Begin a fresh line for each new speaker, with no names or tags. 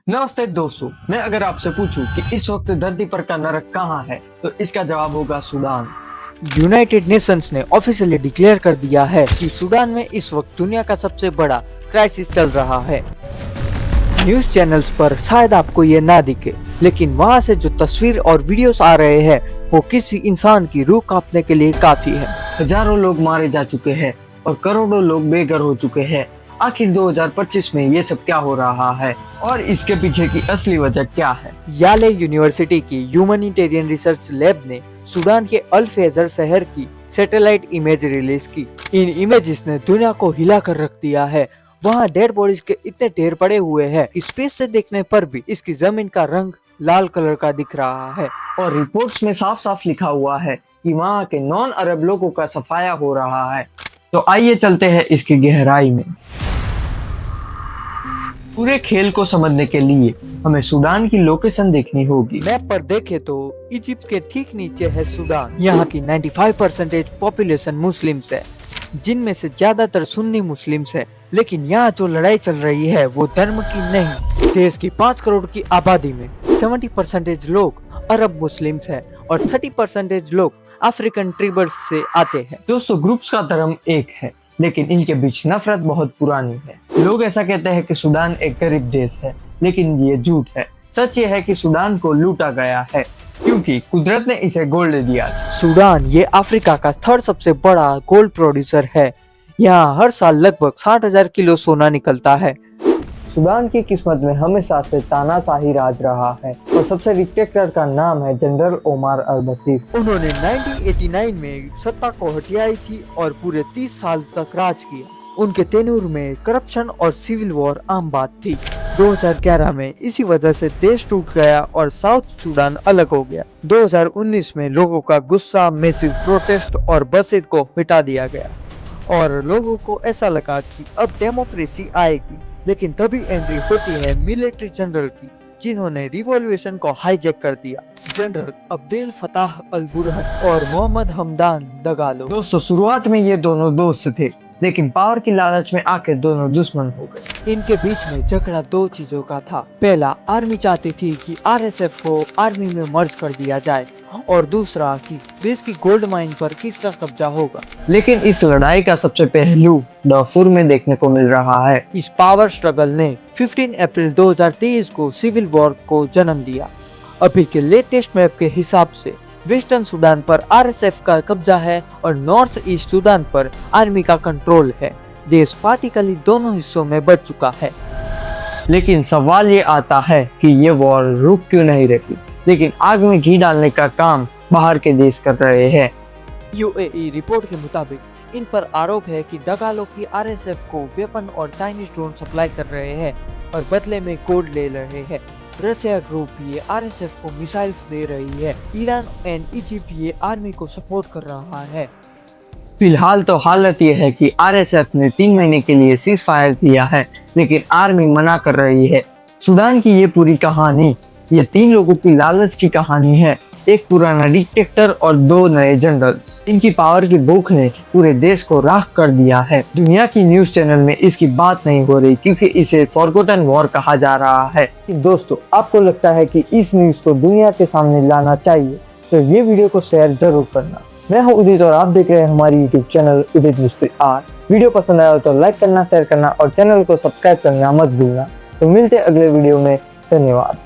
नमस्ते दोस्तों, मैं अगर आपसे पूछूं कि इस वक्त धरती पर का नरक कहाँ है, तो इसका जवाब होगा सूडान।
यूनाइटेड नेशंस ने ऑफिशियली डिक्लेयर कर दिया है कि सूडान में इस वक्त दुनिया का सबसे बड़ा क्राइसिस चल रहा है। न्यूज चैनल्स पर शायद आपको ये ना दिखे, लेकिन वहाँ से जो तस्वीर और वीडियोस आ रहे हैं वो किसी इंसान की रूह कांपने के लिए काफी है।
हजारों लोग मारे जा चुके हैं और करोड़ों लोग बेघर हो चुके हैं। आखिर 2025 में ये सब क्या हो रहा है और इसके पीछे की असली वजह क्या है?
याले यूनिवर्सिटी की ह्यूमैनिटेरियन रिसर्च लैब ने सूडान के अल फैजर शहर की सैटेलाइट इमेज रिलीज की। इन इमेजेस ने दुनिया को हिला कर रख दिया है। वहाँ डेड बॉडीज के इतने ढेर पड़े हुए हैं कि स्पेस से देखने पर भी इसकी जमीन का रंग लाल कलर का दिख रहा है।
और रिपोर्ट्स में साफ साफ लिखा हुआ है कि वहाँ के नॉन अरब लोगों का सफाया हो रहा है। तो आइए चलते हैं इसकी गहराई में। पूरे खेल को समझने के लिए हमें सूडान की लोकेशन देखनी होगी।
मैप पर देखें तो इजिप्ट के ठीक नीचे है सूडान। यहाँ की 95% पॉपुलेशन मुस्लिम्स है, जिनमें से ज्यादातर सुन्नी मुस्लिम्स है। लेकिन यहाँ जो लड़ाई चल रही है वो धर्म की नहीं। देश की 5 करोड़ की आबादी में 70% लोग अरब मुस्लिम्स है और 30% लोग अफ्रीकन ट्राइब्स से आते हैं।
दोस्तों, ग्रुप्स का धर्म एक है, लेकिन इनके बीच नफरत बहुत पुरानी है। लोग ऐसा कहते हैं कि सूडान एक गरीब देश है, लेकिन ये झूठ है। सच ये है कि सूडान को लूटा गया है क्योंकि कुदरत ने इसे गोल्ड दिया।
सूडान ये अफ्रीका का थर्ड सबसे बड़ा गोल्ड प्रोड्यूसर है। यहाँ हर साल लगभग 60,000 किलो सोना निकलता है।
सूडान की किस्मत में हमेशा से तानाशाही राज रहा है और सबसे डिक्टेटर का नाम है जनरल ओमार अल बशीर।
उन्होंने 1989 में सत्ता को हटियाई थी और पूरे 30 साल तक राज किया। उनके तेनूर में करप्शन और सिविल वॉर आम बात थी। 2011 में इसी वजह से देश टूट गया और साउथ सूडान अलग हो गया। 2019 में लोगों का गुस्सा, मैसिव प्रोटेस्ट और बशीर को हटा दिया गया और लोगों को ऐसा लगा कि अब डेमोक्रेसी आएगी। लेकिन तभी एंट्री होती है मिलिट्री जनरल की, जिन्होंने रिवॉल्यूशन को हाईजैक कर दिया। जनरल अब्देल फताह अल बुरहान और मोहम्मद हमदान दगालो।
दोस्तों, शुरुआत में ये दोनों दोस्त थे, लेकिन पावर की लालच में आकर दोनों दुश्मन हो गए।
इनके बीच में झगड़ा दो चीजों का था। पहला, आर्मी चाहती थी कि आरएसएफ को आर्मी में मर्ज कर दिया जाए और दूसरा कि देश की गोल्ड माइन पर किसका कब्जा होगा।
लेकिन इस लड़ाई का सबसे पहलू दाफूर में देखने को मिल रहा है।
इस पावर स्ट्रगल ने 15 अप्रैल 2023 को सिविल वॉर को जन्म दिया। अभी के लेटेस्ट मैप के हिसाब से वेस्टर्न सूडान पर आरएसएफ का कब्जा है और नॉर्थ ईस्ट सूडान पर आर्मी का कंट्रोल है। देश पार्टिकली दोनों हिस्सों में बढ़ चुका है।
लेकिन सवाल ये आता है कि ये वॉर रुक क्यों नहीं रही? लेकिन आग में घी डालने का काम बाहर के देश कर रहे हैं।
यूएई रिपोर्ट के मुताबिक इन पर आरोप है कि डगालो की आरएसएफ को वेपन और चाइनीज ड्रोन सप्लाई कर रहे हैं और बदले में गोल्ड ले रहे हैं। रशिया ग्रुप ये आरएसएफ को मिसाइल्स दे रही है। ईरान एंड इजिप्ट ये आर्मी को सपोर्ट कर रहा है।
फिलहाल तो हालत ये है कि आरएसएफ ने 3 महीने के लिए सीज फायर दिया है, लेकिन आर्मी मना कर रही है। सूडान की ये पूरी कहानी ये 3 लोगों की लालच की कहानी है। एक पुराना डिक्टेटर और 2 नए जनरल्स। इनकी पावर की भूख ने पूरे देश को राख कर दिया है। दुनिया की न्यूज चैनल में इसकी बात नहीं हो रही क्योंकि इसे फॉरगॉटन वॉर कहा जा रहा है। दोस्तों, आपको लगता है कि इस न्यूज को दुनिया के सामने लाना चाहिए तो ये वीडियो को शेयर जरूर करना। मैं हूं उदित और आप देख रहे हैं हमारी यूट्यूब चैनल उदित मिस्त्री आर। वीडियो पसंद आया तो लाइक करना, शेयर करना और चैनल को सब्सक्राइब करना मत भूलना। तो मिलते अगले वीडियो में। धन्यवाद।